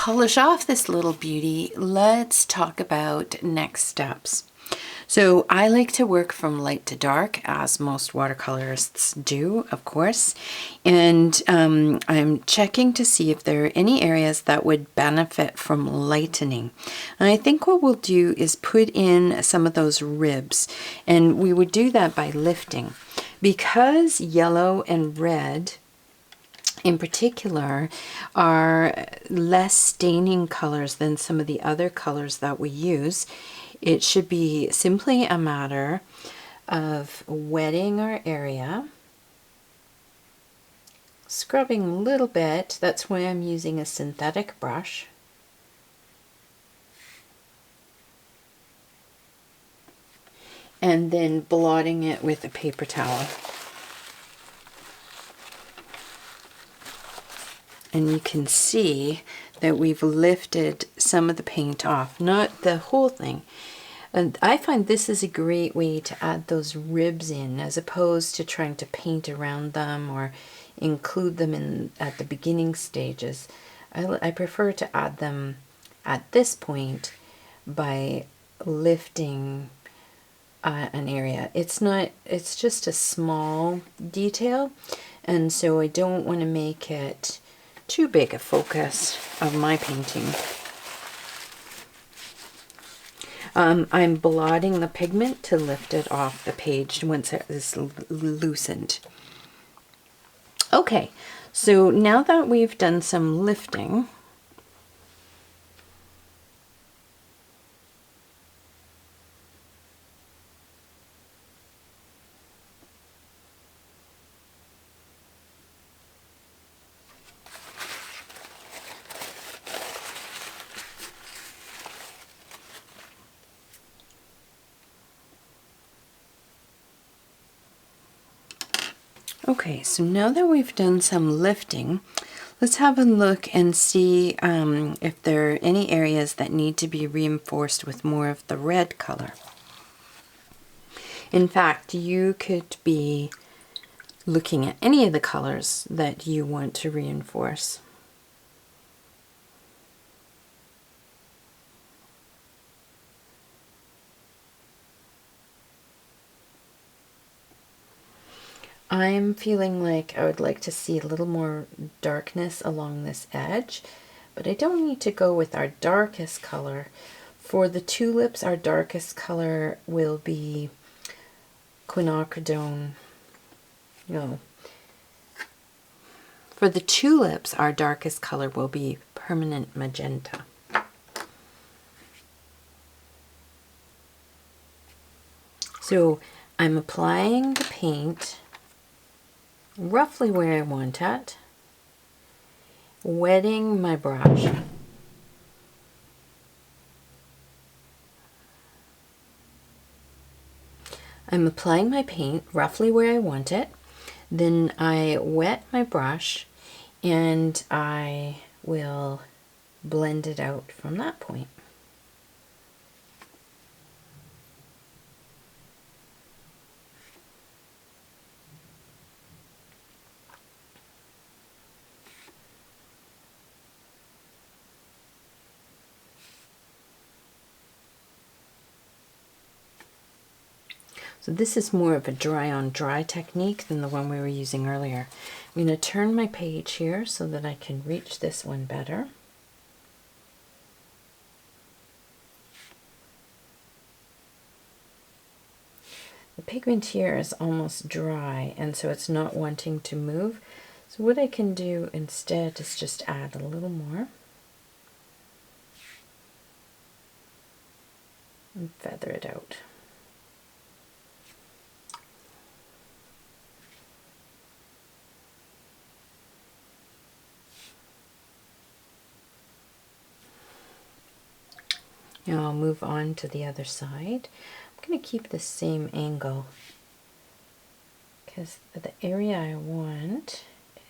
polish off this little beauty, let's talk about next steps. So I like to work from light to dark, as most watercolorists do, of course. And I'm checking to see if there are any areas that would benefit from lightening. And I think what we'll do is put in some of those ribs. And we would do that by lifting. Because yellow and red in particular are less staining colors than some of the other colors that we use, it should be simply a matter of wetting our area, scrubbing a little bit. That's why I'm using a synthetic brush. And then blotting it with a paper towel. And you can see that we've lifted some of the paint off, not the whole thing. And I find this is a great way to add those ribs in, as opposed to trying to paint around them or include them in at the beginning stages. I prefer to add them at this point by lifting an area. It's just a small detail, and so I don't want to make it too big a focus of my painting. I'm blotting the pigment to lift it off the page once it is loosened. Okay, so now that we've done some lifting, okay, so now that we've done some lifting, let's have a look and see if there are any areas that need to be reinforced with more of the red color. In fact, you could be looking at any of the colors that you want to reinforce. I'm feeling like I would like to see a little more darkness along this edge, but I don't need to go with our darkest color. For the tulips, our darkest color will be quinacridone. No. For the tulips, our darkest color will be permanent magenta. So I'm applying the paint roughly where I want it, wetting my brush. I'm applying my paint roughly where I want it, then I wet my brush and I will blend it out from that point. So this is more of a dry on dry technique than the one we were using earlier. I'm going to turn my page here so that I can reach this one better. The pigment here is almost dry, and so it's not wanting to move. So what I can do instead is just add a little more and feather it out. Now I'll move on to the other side. I'm going to keep the same angle because the area I want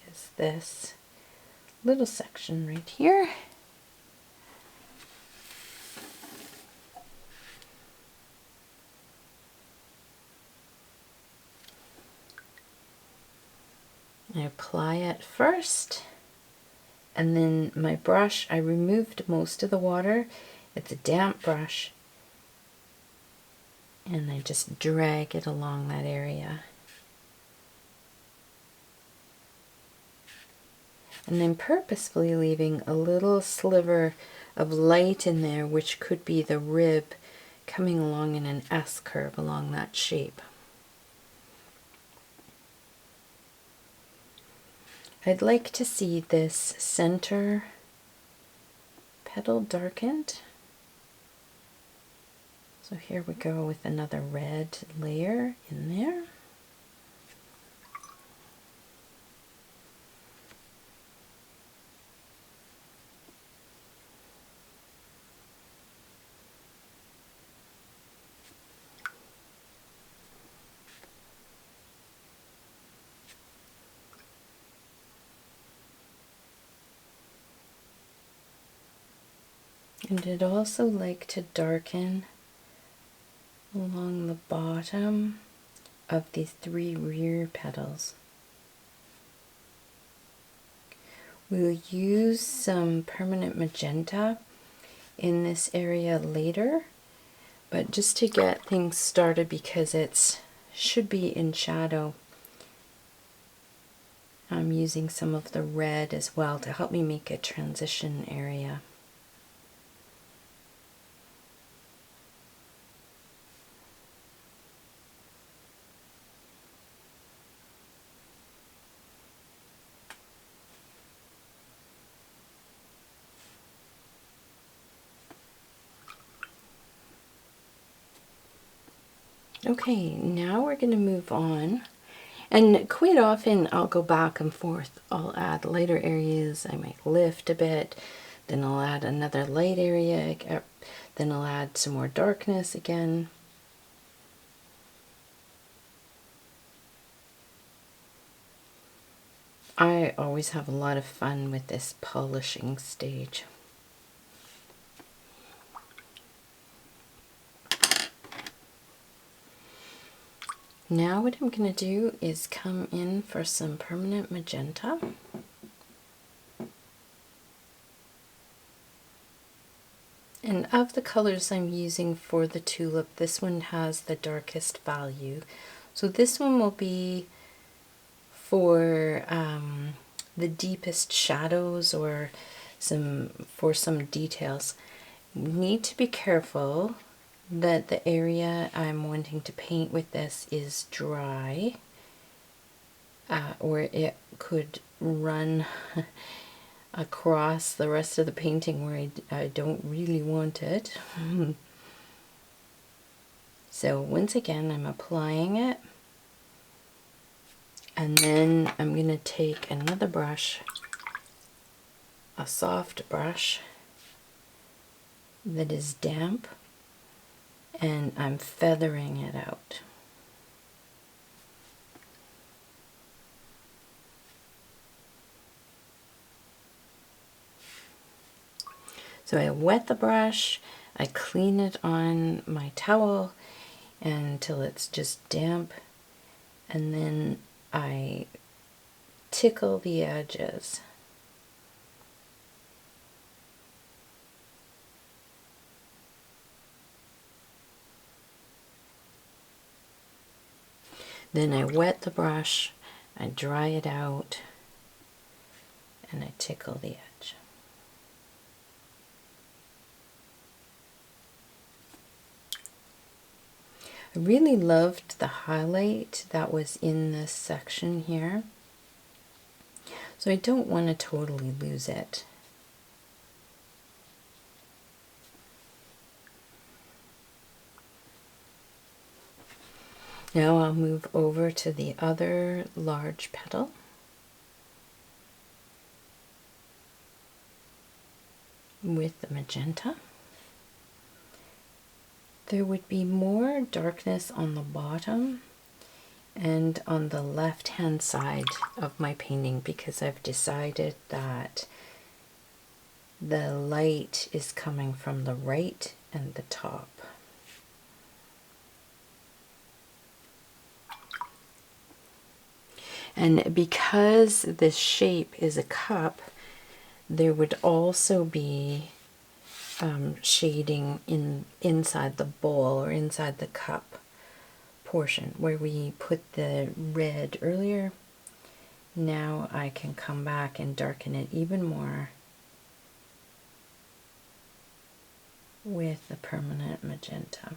is this little section right here. I apply it first And then my brush, I removed most of the water. It's a damp brush. And I just drag it along that area. And then purposefully leaving a little sliver of light in there, which could be the rib coming along in an S curve along that shape. I'd like to see this center petal darkened. So here we go with another red layer in there. And I'd also like to darken along the bottom of these 3 rear petals. We'll use some permanent magenta in this area later, but just to get things started, because it should be in shadow, I'm using some of the red as well to help me make a transition area. Okay, now we're going to move on. And quite often I'll go back and forth. I'll add lighter areas, I might lift a bit, then I'll add another light area, then I'll add some more darkness again. I always have a lot of fun with this polishing stage. Now what I'm going to do is come in for some permanent magenta. And of the colors I'm using for the tulip, this one has the darkest value. So this one will be for the deepest shadows or for some details. You need to be careful that the area I'm wanting to paint with this is dry, or it could run across the rest of the painting where I don't really want it. So once again, I'm applying it, and then I'm going to take another brush, a soft brush that is damp, and I'm feathering it out. So I wet the brush, I clean it on my towel until it's just damp, and then I tickle the edges. Then I wet the brush, I dry it out, and I tickle the edge. I really loved the highlight that was in this section here, so I don't want to totally lose it. Now I'll move over to the other large petal. With the magenta. There would be more darkness on the bottom and on the left hand side of my painting, because I've decided that the light is coming from the right and the top. And because this shape is a cup, there would also be shading inside the bowl or inside the cup portion where we put the red earlier. Now I can come back and darken it even more with the permanent magenta.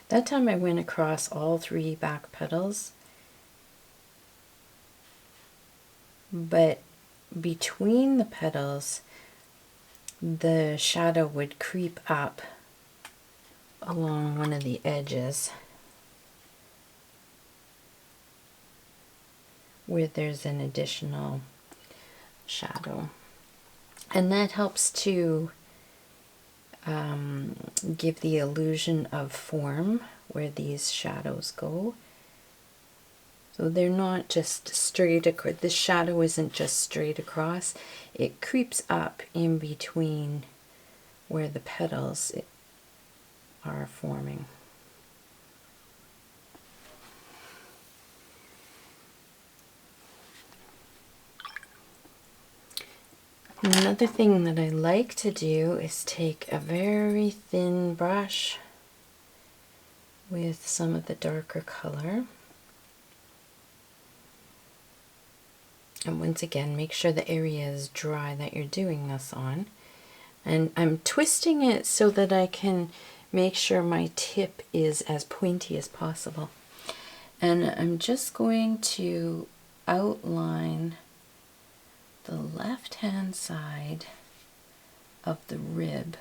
That time I went across all 3 back petals, but between the petals the shadow would creep up along one of the edges where there's an additional shadow, and that helps to give the illusion of form where these shadows go. So they're not just straight across. This shadow isn't just straight across. It creeps up in between where the petals are forming. Another thing that I like to do is take a very thin brush with some of the darker color. And once again, make sure the area is dry that you're doing this on. And I'm twisting it so that I can make sure my tip is as pointy as possible. And I'm just going to outline the left-hand side of the rib.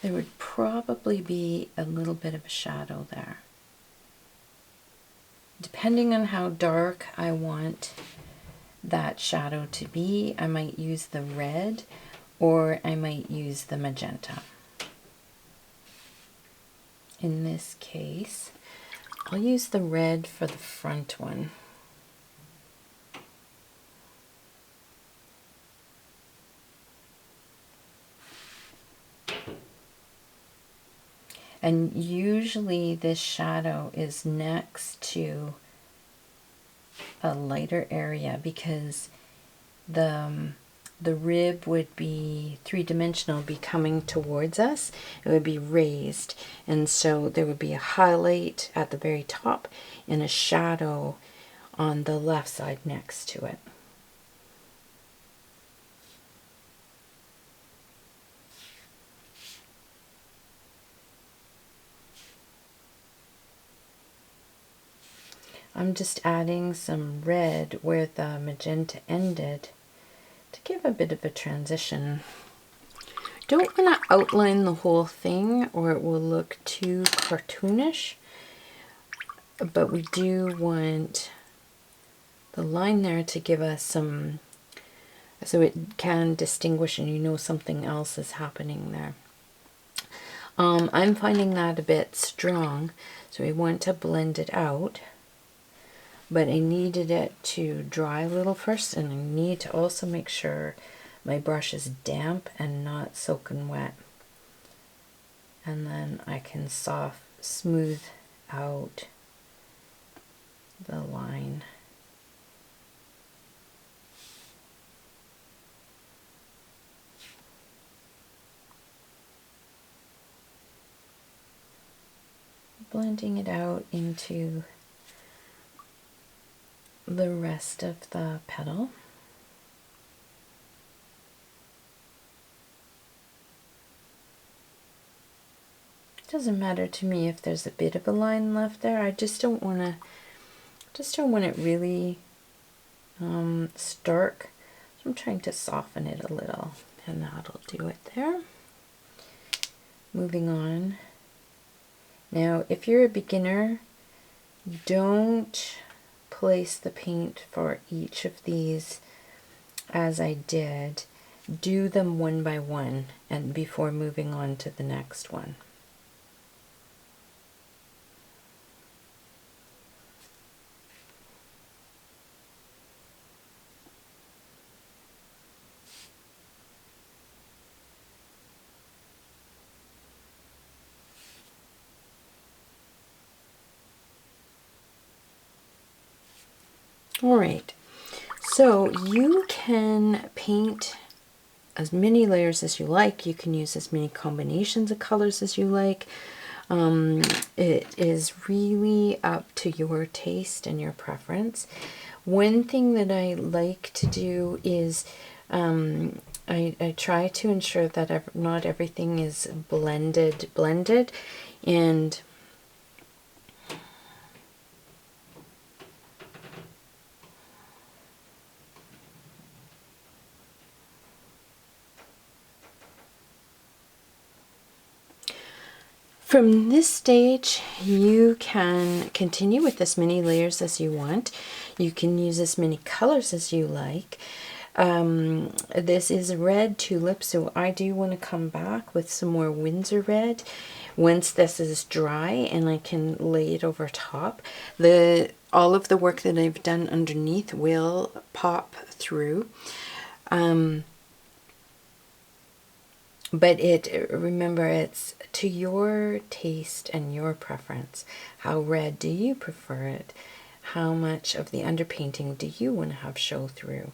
There would probably be a little bit of a shadow there. Depending on how dark I want that shadow to be, I might use the red or I might use the magenta. In this case, I'll use the red for the front one. And usually this shadow is next to a lighter area because the rib would be three-dimensional, be coming towards us. It would be raised, and so there would be a highlight at the very top and a shadow on the left side next to it. I'm just adding some red where the magenta ended to give a bit of a transition. Don't want to outline the whole thing or it will look too cartoonish, but we do want the line there to give us some, so it can distinguish and you know something else is happening there. I'm finding that a bit strong, so we want to blend it out. But I needed it to dry a little first, and I need to also make sure my brush is damp and not soaking wet. And then I can smooth out the line. Blending it out into the rest of the petal. It doesn't matter to me if there's a bit of a line left there. I just don't want it really stark. So I'm trying to soften it a little, and that'll do it there. Moving on. Now, if you're a beginner, don't place the paint for each of these as I did. Do them one by one and before moving on to the next one. All right, so you can paint as many layers as you like. You can use as many combinations of colors as you like. It is really up to your taste and your preference. One thing that I like to do is I try to ensure that not everything is blended, and from this stage, you can continue with as many layers as you want. You can use as many colors as you like. This is red tulip, so I do want to come back with some more Windsor red once this is dry, and I can lay it over top. All of the work that I've done underneath will pop through. But remember, it's to your taste and your preference. How red do you prefer it? How much of the underpainting do you want to have show through?